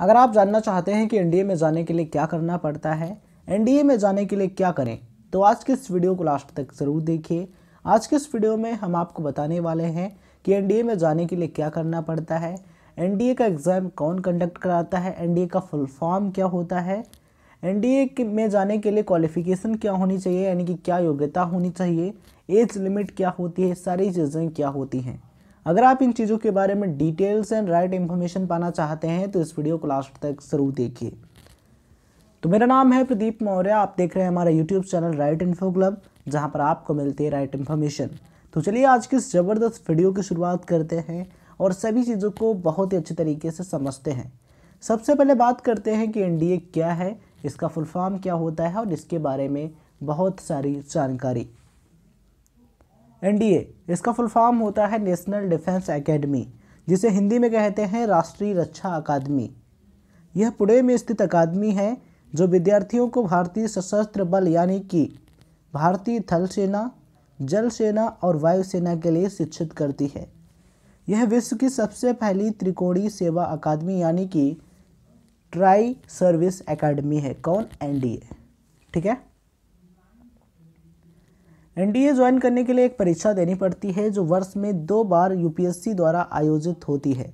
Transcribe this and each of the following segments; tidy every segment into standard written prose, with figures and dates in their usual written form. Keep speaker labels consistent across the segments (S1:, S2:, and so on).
S1: अगर आप जानना चाहते हैं कि एनडीए में जाने के लिए क्या करना पड़ता है, एनडीए में जाने के लिए क्या करें, तो आज के इस वीडियो को लास्ट तक ज़रूर देखिए। आज के इस वीडियो में हम आपको बताने वाले हैं कि एनडीए में जाने के लिए क्या करना पड़ता है, एनडीए का एग्ज़ाम कौन कंडक्ट कराता है, एनडीए का फुल फॉर्म क्या होता है, एनडीए में जाने के लिए क्वालिफ़िकेशन क्या होनी चाहिए, यानी कि क्या योग्यता होनी चाहिए, एज लिमिट क्या होती है, सारी चीज़ें क्या होती हैं। अगर आप इन चीज़ों के बारे में डिटेल्स एंड राइट इन्फॉर्मेशन पाना चाहते हैं तो इस वीडियो को लास्ट तक ज़रूर देखिए। तो मेरा नाम है प्रदीप मौर्य, आप देख रहे हैं हमारा YouTube channel right info club, जहां पर आपको मिलती है राइट इन्फॉर्मेशन। तो चलिए आज की इस ज़बरदस्त वीडियो की शुरुआत करते हैं और सभी चीज़ों को बहुत ही अच्छे तरीके से समझते हैं। सबसे पहले बात करते हैं कि एनडीए क्या है, इसका फुल फॉर्म क्या होता है और इसके बारे में बहुत सारी जानकारी। एनडीए इसका फुल फॉर्म होता है नेशनल डिफेंस एकेडमी, जिसे हिंदी में कहते हैं राष्ट्रीय रक्षा अकादमी। यह पुणे में स्थित अकादमी है जो विद्यार्थियों को भारतीय सशस्त्र बल यानी कि भारतीय थल सेना, जल सेना और वायु सेना के लिए शिक्षित करती है। यह विश्व की सबसे पहली त्रिकोणीय सेवा अकादमी यानी कि ट्राई सर्विस एकेडमी है। कौन? एनडीए। ठीक है। एनडीए ज्वाइन करने के लिए एक परीक्षा देनी पड़ती है जो वर्ष में 2 बार यूपीएससी द्वारा आयोजित होती है।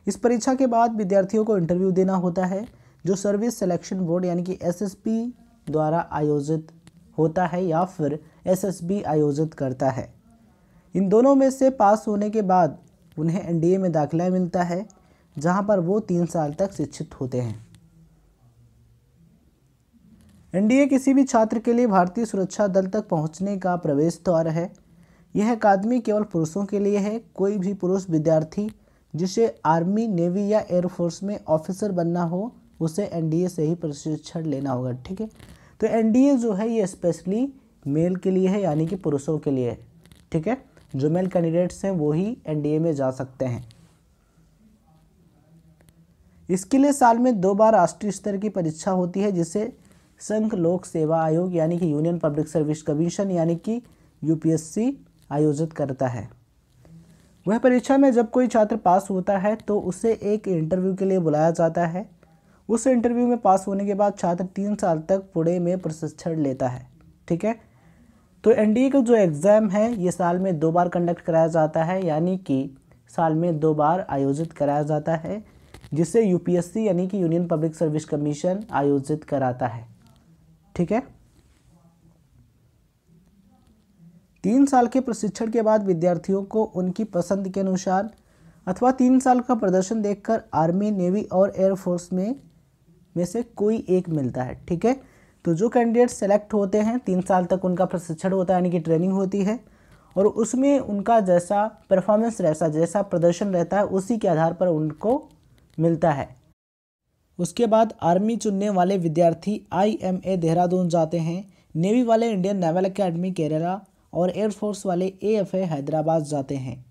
S1: इस परीक्षा के बाद विद्यार्थियों को इंटरव्यू देना होता है जो सर्विस सिलेक्शन बोर्ड यानी कि एसएसबी द्वारा आयोजित होता है या फिर एसएसबी आयोजित करता है। इन दोनों में से पास होने के बाद उन्हें एनडीए में दाखिला मिलता है, जहां पर वो 3 साल तक शिक्षित होते हैं। एनडीए किसी भी छात्र के लिए भारतीय सुरक्षा दल तक पहुंचने का प्रवेश द्वार है। यह अकादमी केवल पुरुषों के लिए है। कोई भी पुरुष विद्यार्थी जिसे आर्मी, नेवी या एयरफोर्स में ऑफिसर बनना हो उसे एनडीए से ही प्रशिक्षण लेना होगा। ठीक है। तो एनडीए जो है ये स्पेशली मेल के लिए है, यानी कि पुरुषों के लिए है। ठीक है। जो मेल कैंडिडेट्स हैं वो ही एनडीए में जा सकते हैं। इसके लिए साल में 2 बार राष्ट्रीय स्तर की परीक्षा होती है जिसे संघ लोक सेवा आयोग यानी कि यूनियन पब्लिक सर्विस कमीशन यानी कि यूपीएससी आयोजित करता है। वह परीक्षा में जब कोई छात्र पास होता है तो उसे एक इंटरव्यू के लिए बुलाया जाता है। उस इंटरव्यू में पास होने के बाद छात्र 3 साल तक पुणे में प्रशिक्षण लेता है। ठीक है। तो एनडीए का जो एग्ज़ाम है ये साल में 2 बार कंडक्ट कराया जाता है, यानी कि साल में 2 बार आयोजित कराया जाता है, जिसे यूपीएससी यानी कि यूनियन पब्लिक सर्विस कमीशन आयोजित कराता है। ठीक है। 3 साल के प्रशिक्षण के बाद विद्यार्थियों को उनकी पसंद के अनुसार अथवा 3 साल का प्रदर्शन देखकर आर्मी, नेवी और एयरफोर्स में से कोई एक मिलता है। ठीक है। तो जो कैंडिडेट सेलेक्ट होते हैं 3 साल तक उनका प्रशिक्षण होता है, यानी कि ट्रेनिंग होती है, और उसमें उनका जैसा परफॉर्मेंस रहता, जैसा प्रदर्शन रहता है, उसी के आधार पर उनको मिलता है। उसके बाद आर्मी चुनने वाले विद्यार्थी आईएमए देहरादून जाते हैं, नेवी वाले इंडियन नेवल एकेडमी केरला और एयरफोर्स वाले एएफए हैदराबाद जाते हैं,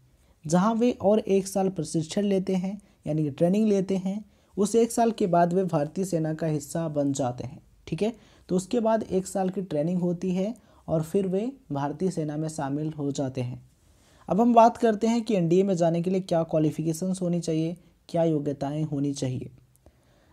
S1: जहां वे और 1 साल प्रशिक्षण लेते हैं, यानी कि ट्रेनिंग लेते हैं। उस 1 साल के बाद वे भारतीय सेना का हिस्सा बन जाते हैं। ठीक है। तो उसके बाद 1 साल की ट्रेनिंग होती है और फिर वे भारतीय सेना में शामिल हो जाते हैं। अब हम बात करते हैं कि एनडीए में जाने के लिए क्या क्वालिफिकेशंस होनी चाहिए, क्या योग्यताएं होनी चाहिए।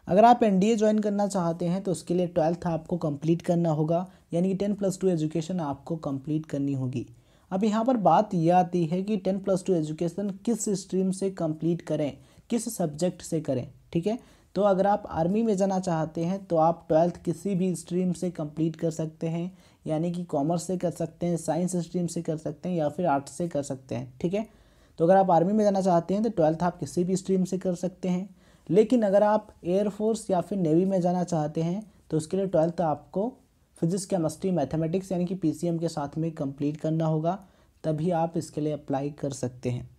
S1: अगर आप एनडीए ज्वाइन करना चाहते हैं तो उसके लिए 12th आपको कंप्लीट करना होगा, यानी कि 10+2 एजुकेशन आपको कंप्लीट करनी होगी। अब यहाँ पर बात यह आती है कि 10+2 एजुकेशन किस स्ट्रीम से कंप्लीट करें, किस सब्जेक्ट से करें। ठीक है। तो अगर आप आर्मी में जाना चाहते हैं तो आप 12th किसी भी स्ट्रीम से कंप्लीट कर सकते हैं, यानी कि कॉमर्स से कर सकते हैं, साइंस स्ट्रीम से कर सकते हैं या फिर आर्ट्स से कर सकते हैं। ठीक है। तो अगर आप आर्मी में जाना चाहते हैं तो 12th आप किसी भी स्ट्रीम से कर सकते हैं, लेकिन अगर आप एयरफोर्स या फिर नेवी में जाना चाहते हैं तो उसके लिए 12th आपको फिजिक्स, केमिस्ट्री, मैथमेटिक्स यानी कि पीसीएम के साथ में कंप्लीट करना होगा, तभी आप इसके लिए अप्लाई कर सकते हैं।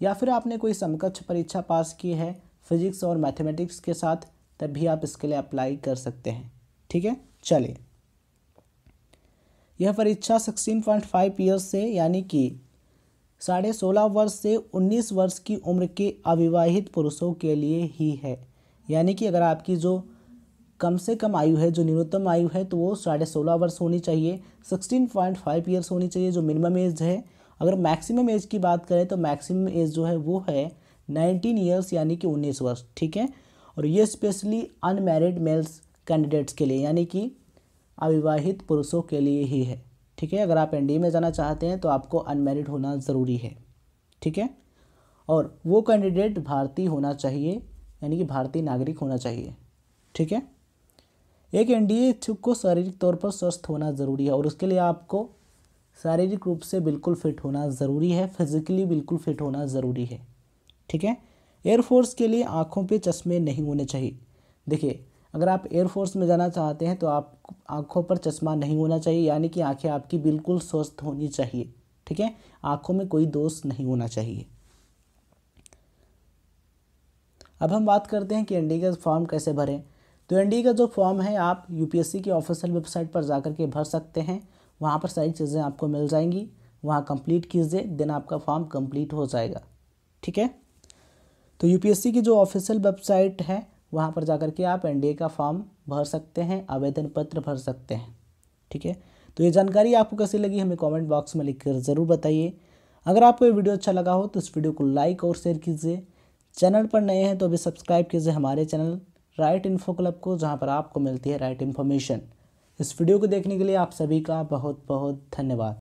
S1: या फिर आपने कोई समकक्ष परीक्षा पास की है फिजिक्स और मैथमेटिक्स के साथ, तभी आप इसके लिए अप्लाई कर सकते हैं। ठीक है। चलिए, यह परीक्षा 16.5 ईयर्स से यानी कि 16.5 वर्ष से 19 वर्ष की उम्र के अविवाहित पुरुषों के लिए ही है। यानी कि अगर आपकी जो कम से कम आयु है, जो न्यूनतम आयु है, तो वो 16.5 वर्ष होनी चाहिए, 16.5 ईयर्स होनी चाहिए जो मिनिमम एज है। अगर मैक्सिमम एज की बात करें तो मैक्सिमम एज जो है वो है 19 ईयर्स यानी कि 19 वर्ष। ठीक है। और ये स्पेशली अनमैरिड मेल्स कैंडिडेट्स के लिए यानी कि अविवाहित पुरुषों के लिए ही है। ठीक है, अगर आप एनडीए में जाना चाहते हैं तो आपको अनमैरिड होना ज़रूरी है। ठीक है, और वो कैंडिडेट भारतीय होना चाहिए यानी कि भारतीय नागरिक होना चाहिए। ठीक है, एक एनडीए इच्छुक को शारीरिक तौर पर स्वस्थ होना ज़रूरी है और उसके लिए आपको शारीरिक रूप से बिल्कुल फिट होना ज़रूरी है, फिजिकली बिल्कुल फिट होना ज़रूरी है। ठीक है, एयरफोर्स के लिए आँखों पे चश्मे नहीं होने चाहिए। देखिए, अगर आप एयरफोर्स में जाना चाहते हैं तो आप आँखों पर चश्मा नहीं होना चाहिए, यानी कि आँखें आपकी बिल्कुल स्वस्थ होनी चाहिए। ठीक है, आँखों में कोई दोष नहीं होना चाहिए। अब हम बात करते हैं कि एनडीए का फॉर्म कैसे भरें। तो एनडीए का जो फॉर्म है आप यूपीएससी की ऑफिशियल वेबसाइट पर जा के भर सकते हैं। वहाँ पर सारी चीज़ें आपको मिल जाएंगी, वहाँ कंप्लीट कीजिए, देन आपका फॉर्म कंप्लीट हो जाएगा। ठीक है, तो यूपीएससी की जो ऑफिशियल वेबसाइट है वहाँ पर जा के आप एनडीए का फॉर्म भर सकते हैं, आवेदन पत्र भर सकते हैं। ठीक है, तो ये जानकारी आपको कैसी लगी हमें कमेंट बॉक्स में लिखकर ज़रूर बताइए। अगर आपको ये वीडियो अच्छा लगा हो तो इस वीडियो को लाइक और शेयर कीजिए। चैनल पर नए हैं तो अभी सब्सक्राइब कीजिए हमारे चैनल राइट इन्फो क्लब को, जहाँ पर आपको मिलती है राइट इन्फॉर्मेशन। इस वीडियो को देखने के लिए आप सभी का बहुत बहुत धन्यवाद।